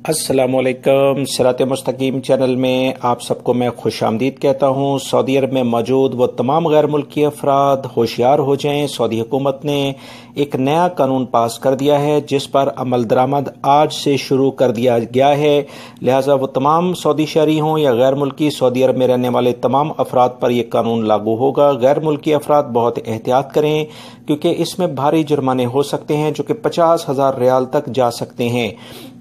अस्सलामु अलैकुम। सिरात मुस्तकीम चैनल में आप सबको मैं खुश आमदीद कहता हूँ। सऊदी अरब में मौजूद वो तमाम गैर मुल्की अफराद होशियार हो जाएं। सऊदी हुकूमत ने एक नया कानून पास कर दिया है जिस पर अमल दरामद आज से शुरू कर दिया गया है। लिहाजा वो तमाम सऊदी शहरी हों या गैर मुल्की, सऊदी अरब में रहने वाले तमाम अफराद पर यह कानून लागू होगा। गैर मुल्की अफराद बहुत एहतियात करें क्योंकि इसमें भारी जुर्माने हो सकते हैं जो कि 50,000 रियाल तक जा सकते हैं।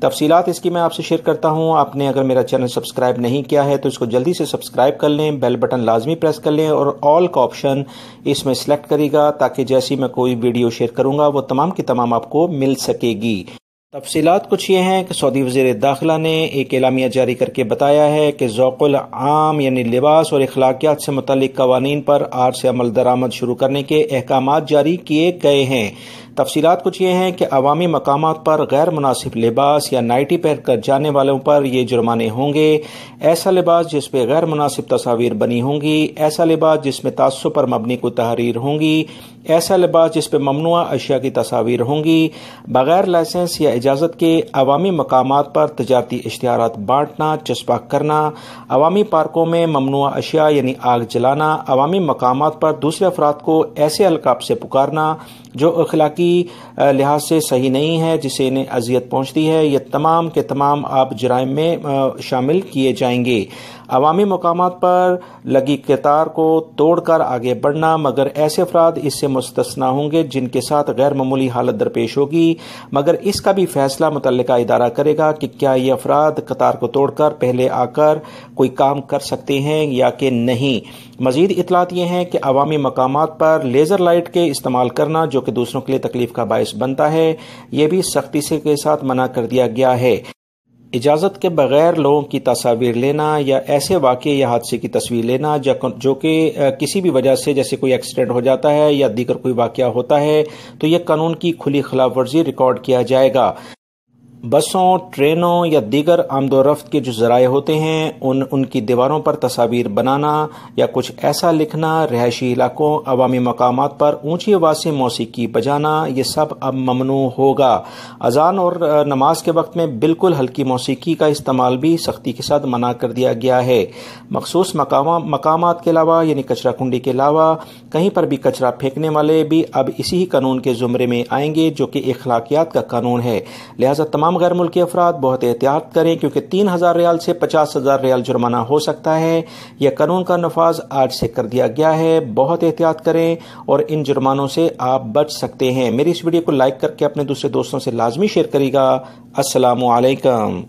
तफसीलात इसकी मैं आपसे शेयर करता हूं। आपने अगर मेरा चैनल सब्सक्राइब नहीं किया है तो इसको जल्दी से सब्सक्राइब कर लें, बेल बटन लाजमी प्रेस कर लें और ऑल का ऑप्शन इसमें सिलेक्ट करिएगा ताकि जैसी मैं कोई वीडियो शेयर करूंगा वो तमाम की तमाम आपको मिल सकेगी। तफसीलात कुछ ये हैं कि सऊदी वज़ीर दाखिला ने एक एलामिया जारी करके बताया है कि ज़ौक़ुल आम यानी लिबास और अखलाकियात से मुतल्लिक़ क़वानीन पर आज से अमल दरामद शुरू करने के अहकामात जारी किए गए हैं। तफसीलात कुछ ये हैं कि अवामी मकामात पर गैर मुनासिब लिबास या नाइटी पहन कर जाने वालों पर ये जुर्माने होंगे। ऐसा लिबास जिस पर गैर मुनासिब तस्वीर बनी होंगी, ऐसा लिबास जिसमें तासुब पर मबनी को तहरीर होंगी, ऐसा लिबास जिस पर ममनुआ अशिया की तस्वीर होंगी, बगैर लाइसेंस या इजाज़त के अवामी मकामात पर तजारती इश्तिहारात बांटना, चस्पा करना, अवामी पार्कों में ममनुआ अशिया यानी आग जलाना, अवामी मकामात पर दूसरे अफराद को ऐसे अलकाब से पुकारना जो अखलाकी लिहाज से सही नहीं है, जिससे इन्हें अजियत पहुंचती है, ये तमाम के तमाम आप जुराइम में शामिल किए जाएंगे। अवामी मकामात पर लगी कतार को तोड़कर आगे बढ़ना, मगर ऐसे अफराद इससे मुस्तस्ना होंगे जिनके साथ गैर मामूली हालत दरपेश होगी, मगर इसका भी फैसला मुतल्लिका इदारा करेगा कि क्या ये अफराद कतार को तोड़कर पहले आकर कोई काम कर सकते हैं या कि नहीं। मजीद इतलात ये हैं कि अवामी मकामात पर लेज़र लाइट के इस्तेमाल करना जो कि दूसरों के लिए तकलीफ का बायस बनता है, ये भी सख्ती से के साथ मना कर दिया गया है। इजाज़त के बगैर लोगों की तस्वीर लेना या ऐसे वाक़े या हादसे की तस्वीर लेना जो कि किसी भी वजह से जैसे कोई एक्सीडेंट हो जाता है या दीगर कोई वाक़या होता है तो यह कानून की खुली खिलाफ वर्जी रिकॉर्ड किया जाएगा। बसों, ट्रेनों या दीगर आमदोरफ्त के जो ज़राए होते हैं उनकी दीवारों पर तस्वीर बनाना या कुछ ऐसा लिखना, रिहायशी इलाकों, अवामी मकामात पर ऊंची आवाज़ से मौसीकी बजाना, ये सब अब ममनू होगा। अजान और नमाज के वक्त में बिल्कुल हल्की मौसीकी का इस्तेमाल भी सख्ती के साथ मना कर दिया गया है। मखसूस मकामात के अलावा यानी कचरा कुंडी के अलावा कहीं पर भी कचरा फेंकने वाले भी अब इसी ही कानून के ज़ुमरे में आएंगे जो कि अखलाकियात का कानून है। लिहाजा तमाम गैर मुल्की अफराद बहुत एहतियात करें क्योंकि 3,000 रियाल से 50,000 रियाल जुर्माना हो सकता है। यह कानून का नफाज आज से कर दिया गया है। बहुत एहतियात करें और इन जुर्मानों से आप बच सकते हैं। मेरी इस वीडियो को लाइक करके अपने दूसरे दोस्तों से लाजमी शेयर करिएगा। अस्सलामु अलैकुम।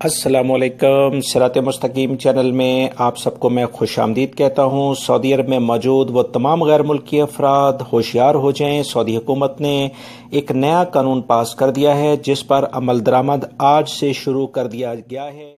अस्सलामु अलैकुम। सिरात मुस्तकीम चैनल में आप सबको मैं खुश आमदीद कहता हूँ। सऊदी अरब में मौजूद वो तमाम गैर मुल्की अफराद होशियार हो जाएं। सऊदी हुकूमत ने एक नया कानून पास कर दिया है जिस पर अमल दरामद आज से शुरू कर दिया गया है।